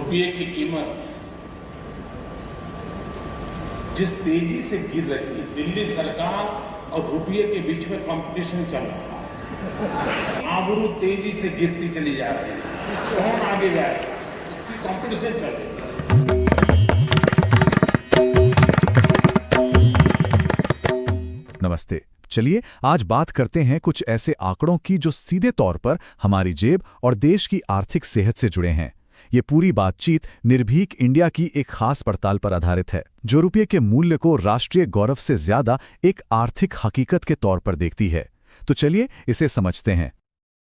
रुपये की कीमत जिस तेजी से गिर रही है, दिल्ली सरकार और रुपये के बीच में कंपटीशन चल रहा है। आबरू तेजी से गिरती चली जा रही है। कौन आगे जाए, इसकी कंपटीशन चल रही है। नमस्ते। चलिए आज बात करते हैं कुछ ऐसे आंकड़ों की जो सीधे तौर पर हमारी जेब और देश की आर्थिक सेहत से जुड़े हैं। ये पूरी बातचीत निर्भीक इंडिया की एक खास पड़ताल पर आधारित है, जो रुपये के मूल्य को राष्ट्रीय गौरव से ज्यादा एक आर्थिक हकीकत के तौर पर देखती है। तो चलिए इसे समझते हैं।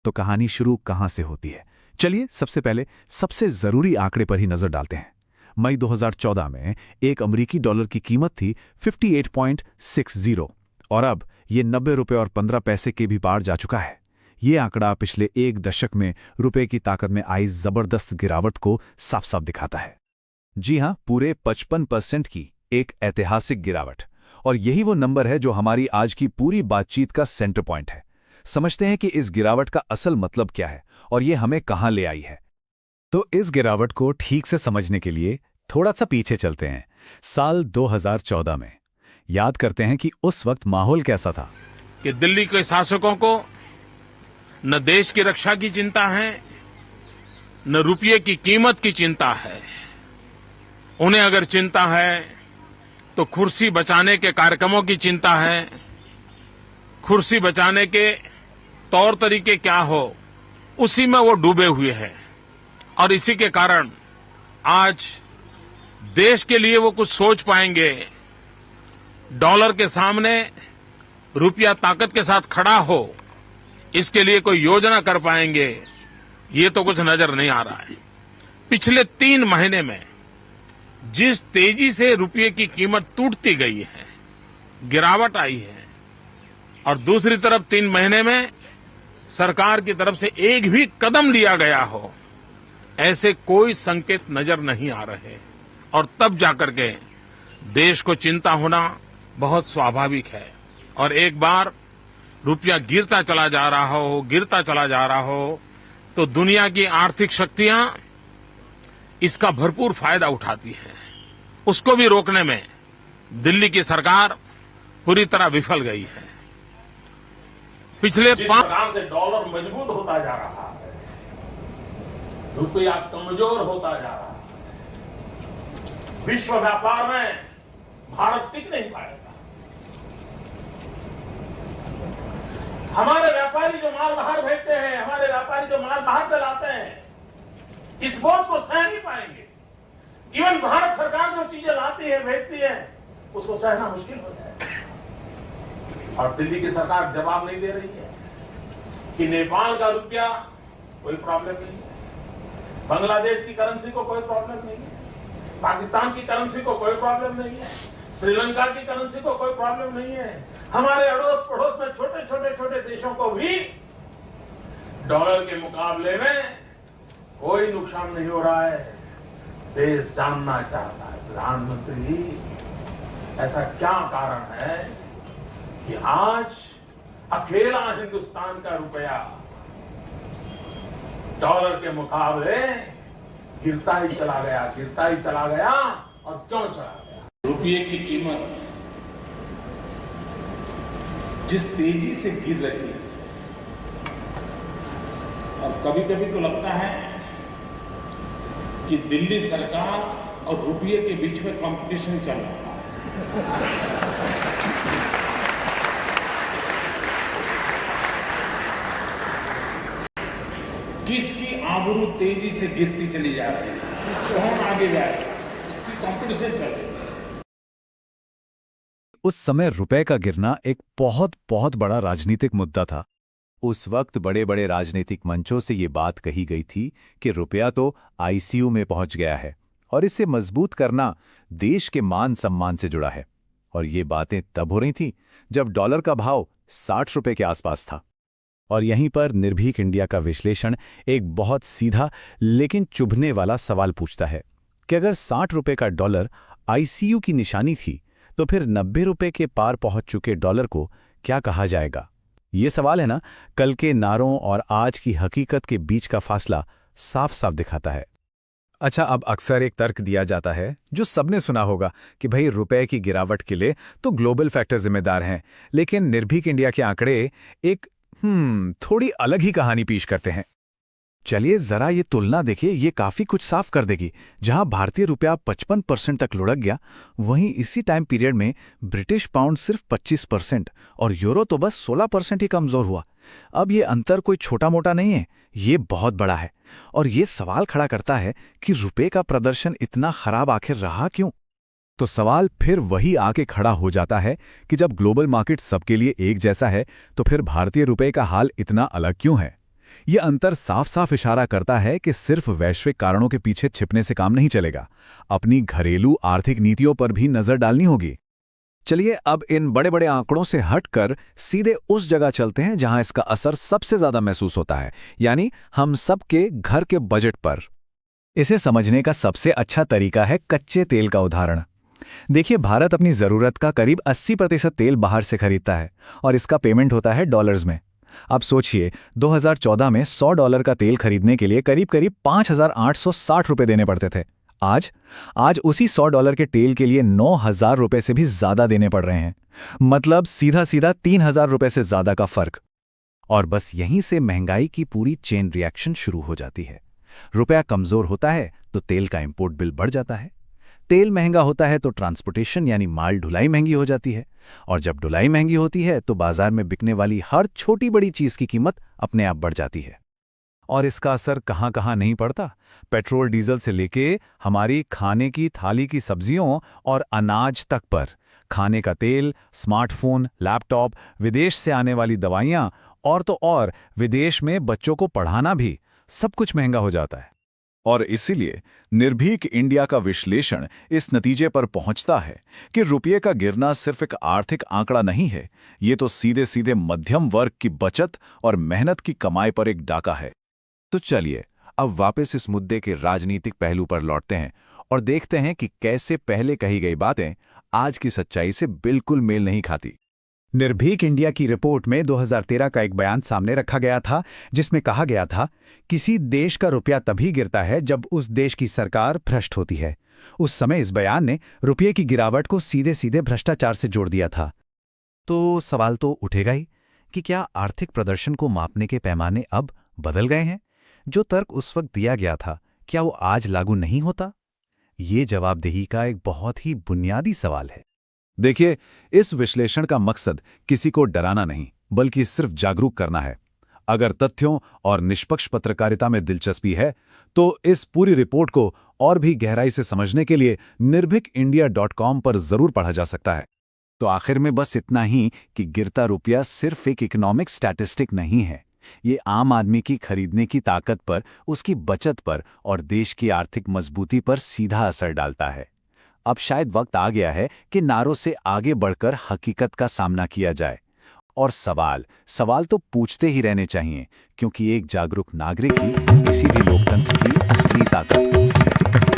तो कहानी शुरू कहां से होती है? चलिए सबसे पहले सबसे जरूरी आंकड़े पर ही नजर डालते हैं। मई 2014 में एक अमेरिकी डॉलर की कीमत थी 58.60 और अब ये 90 रुपये और 15 पैसे के भी पार जा चुका है। ये आंकड़ा पिछले एक दशक में रुपए की ताकत में आई जबरदस्त गिरावट को साफ साफ दिखाता है। जी हां, पूरे 55% की एक ऐतिहासिक गिरावट। और यही वो नंबर है जो हमारी आज की पूरी बातचीत का सेंटर पॉइंट है। समझते हैं कि इस गिरावट का असल मतलब क्या है और ये हमें कहां ले आई है। तो इस गिरावट को ठीक से समझने के लिए थोड़ा सा पीछे चलते हैं, साल 2014 में। याद करते हैं कि उस वक्त माहौल कैसा था। कि दिल्ली के शासकों को न देश की रक्षा की चिंता है, न रुपये की कीमत की चिंता है। उन्हें अगर चिंता है तो कुर्सी बचाने के कार्यक्रमों की चिंता है। कुर्सी बचाने के तौर तरीके क्या हो, उसी में वो डूबे हुए हैं। और इसी के कारण आज देश के लिए वो कुछ सोच पाएंगे, डॉलर के सामने रुपया ताकत के साथ खड़ा हो, इसके लिए कोई योजना कर पाएंगे, ये तो कुछ नजर नहीं आ रहा है। पिछले 3 महीने में जिस तेजी से रुपये की कीमत टूटती गई है, गिरावट आई है, और दूसरी तरफ 3 महीने में सरकार की तरफ से एक भी कदम लिया गया हो, ऐसे कोई संकेत नजर नहीं आ रहे। और तब जाकर के देश को चिंता होना बहुत स्वाभाविक है। और एक बार रुपया गिरता चला जा रहा हो तो दुनिया की आर्थिक शक्तियां इसका भरपूर फायदा उठाती हैं। उसको भी रोकने में दिल्ली की सरकार पूरी तरह विफल गई है। पिछले 5 साल से डॉलर मजबूत होता जा रहा है, रुपया कमजोर होता जा रहा है। विश्व व्यापार में भारत टिक नहीं पाएगा। हमारे व्यापारी जो माल बाहर भेजते हैं, हमारे व्यापारी जो माल बाहर से लाते हैं, इस बोझ को सह नहीं पाएंगे। इवन भारत सरकार जो चीजें लाती है, भेजती है, उसको सहना मुश्किल हो जाएगा। और दिल्ली की सरकार जवाब नहीं दे रही है कि नेपाल का रुपया कोई प्रॉब्लम नहीं है, बांग्लादेश की करेंसी को कोई प्रॉब्लम नहीं है, पाकिस्तान की करेंसी को कोई प्रॉब्लम नहीं है, श्रीलंका की करेंसी को कोई प्रॉब्लम नहीं है। हमारे अड़ोस पड़ोस में छोटे देशों को भी डॉलर के मुकाबले में कोई नुकसान नहीं हो रहा है। देश जानना चाहता है, प्रधानमंत्री, ऐसा क्या कारण है कि आज अकेला हिंदुस्तान का रुपया डॉलर के मुकाबले गिरता ही चला गया और क्यों चला गया? रुपये की कीमत जिस तेजी से गिर रही है, और कभी कभी तो लगता है कि दिल्ली सरकार और रुपये के बीच में कंपटीशन चल रहा है। किसकी आबरू तेजी से गिरती चली जा रही है, कौन आगे जाए, इसकी कंपटीशन चल रही है। उस समय रुपए का गिरना एक बहुत बड़ा राजनीतिक मुद्दा था। उस वक्त बड़े बड़े राजनीतिक मंचों से ये बात कही गई थी कि रुपया तो आईसीयू में पहुंच गया है और इसे मजबूत करना देश के मान सम्मान से जुड़ा है। और ये बातें तब हो रही थी जब डॉलर का भाव 60 रुपए के आसपास था। और यहीं पर निर्भीक इंडिया का विश्लेषण एक बहुत सीधा लेकिन चुभने वाला सवाल पूछता है कि अगर 60 रुपए का डॉलर आईसीयू की निशानी थी, तो फिर 90 रुपए के पार पहुंच चुके डॉलर को क्या कहा जाएगा? ये सवाल है ना, कल के नारों और आज की हकीकत के बीच का फासला साफ साफ दिखाता है। अच्छा, अब अक्सर एक तर्क दिया जाता है जो सबने सुना होगा कि भाई रुपए की गिरावट के लिए तो ग्लोबल फैक्टर जिम्मेदार हैं, लेकिन निर्भीक इंडिया के आंकड़े एक थोड़ी अलग ही कहानी पेश करते हैं। चलिए जरा ये तुलना देखिए, ये काफी कुछ साफ कर देगी। जहां भारतीय रुपया 55% तक लुढ़क गया, वहीं इसी टाइम पीरियड में ब्रिटिश पाउंड सिर्फ 25% और यूरो तो बस 16% ही कमजोर हुआ। अब ये अंतर कोई छोटा मोटा नहीं है, ये बहुत बड़ा है। और ये सवाल खड़ा करता है कि रुपए का प्रदर्शन इतना खराब आखिर रहा क्यों। तो सवाल फिर वही आके खड़ा हो जाता है कि जब ग्लोबल मार्केट सबके लिए एक जैसा है, तो फिर भारतीय रुपए का हाल इतना अलग क्यों है। ये अंतर साफ साफ इशारा करता है कि सिर्फ वैश्विक कारणों के पीछे छिपने से काम नहीं चलेगा, अपनी घरेलू आर्थिक नीतियों पर भी नजर डालनी होगी। चलिए अब इन बड़े बड़े आंकड़ों से हटकर सीधे उस जगह चलते हैं जहां इसका असर सबसे ज्यादा महसूस होता है, यानी हम सबके घर के बजट पर। इसे समझने का सबसे अच्छा तरीका है कच्चे तेल का उदाहरण। देखिए, भारत अपनी जरूरत का करीब 80% तेल बाहर से खरीदता है और इसका पेमेंट होता है डॉलर्स में। अब सोचिए, 2014 में $100 का तेल खरीदने के लिए करीब करीब 5,860 रुपए देने पड़ते थे। आज उसी $100 के तेल के लिए 9,000 रुपए से भी ज्यादा देने पड़ रहे हैं। मतलब सीधा सीधा 3,000 रुपए से ज्यादा का फर्क। और बस यहीं से महंगाई की पूरी चेन रिएक्शन शुरू हो जाती है। रुपया कमजोर होता है तो तेल का इंपोर्ट बिल बढ़ जाता है। तेल महंगा होता है तो ट्रांसपोर्टेशन यानी माल ढुलाई महंगी हो जाती है। और जब ढुलाई महंगी होती है तो बाजार में बिकने वाली हर छोटी बड़ी चीज की कीमत अपने आप बढ़ जाती है। और इसका असर कहां कहां नहीं पड़ता। पेट्रोल डीजल से लेके हमारी खाने की थाली की सब्जियों और अनाज तक पर। खाने का तेल, स्मार्टफोन, लैपटॉप, विदेश से आने वाली दवाइयां और तो और विदेश में बच्चों को पढ़ाना भी, सब कुछ महंगा हो जाता है। और इसीलिए निर्भीक इंडिया का विश्लेषण इस नतीजे पर पहुंचता है कि रुपये का गिरना सिर्फ एक आर्थिक आंकड़ा नहीं है, ये तो सीधे सीधे मध्यम वर्ग की बचत और मेहनत की कमाई पर एक डाका है। तो चलिए अब वापस इस मुद्दे के राजनीतिक पहलू पर लौटते हैं और देखते हैं कि कैसे पहले कही गई बातें आज की सच्चाई से बिल्कुल मेल नहीं खाती। निर्भीक इंडिया की रिपोर्ट में 2013 का एक बयान सामने रखा गया था, जिसमें कहा गया था, किसी देश का रुपया तभी गिरता है जब उस देश की सरकार भ्रष्ट होती है। उस समय इस बयान ने रुपये की गिरावट को सीधे सीधे भ्रष्टाचार से जोड़ दिया था। तो सवाल तो उठेगा ही कि क्या आर्थिक प्रदर्शन को मापने के पैमाने अब बदल गए हैं? जो तर्क उस वक्त दिया गया था, क्या वो आज लागू नहीं होता? ये जवाबदेही का एक बहुत ही बुनियादी सवाल है। देखिए, इस विश्लेषण का मकसद किसी को डराना नहीं, बल्कि सिर्फ जागरूक करना है। अगर तथ्यों और निष्पक्ष पत्रकारिता में दिलचस्पी है, तो इस पूरी रिपोर्ट को और भी गहराई से समझने के लिए निर्भीkindia.com पर जरूर पढ़ा जा सकता है। तो आखिर में बस इतना ही कि गिरता रुपया सिर्फ एक इकोनॉमिक स्टैटिस्टिक नहीं है। ये आम आदमी की खरीदने की ताकत पर, उसकी बचत पर और देश की आर्थिक मजबूती पर सीधा असर डालता है। अब शायद वक्त आ गया है कि नारों से आगे बढ़कर हकीकत का सामना किया जाए। और सवाल तो पूछते ही रहने चाहिए, क्योंकि एक जागरूक नागरिक ही किसी भी लोकतंत्र की असली ताकत है।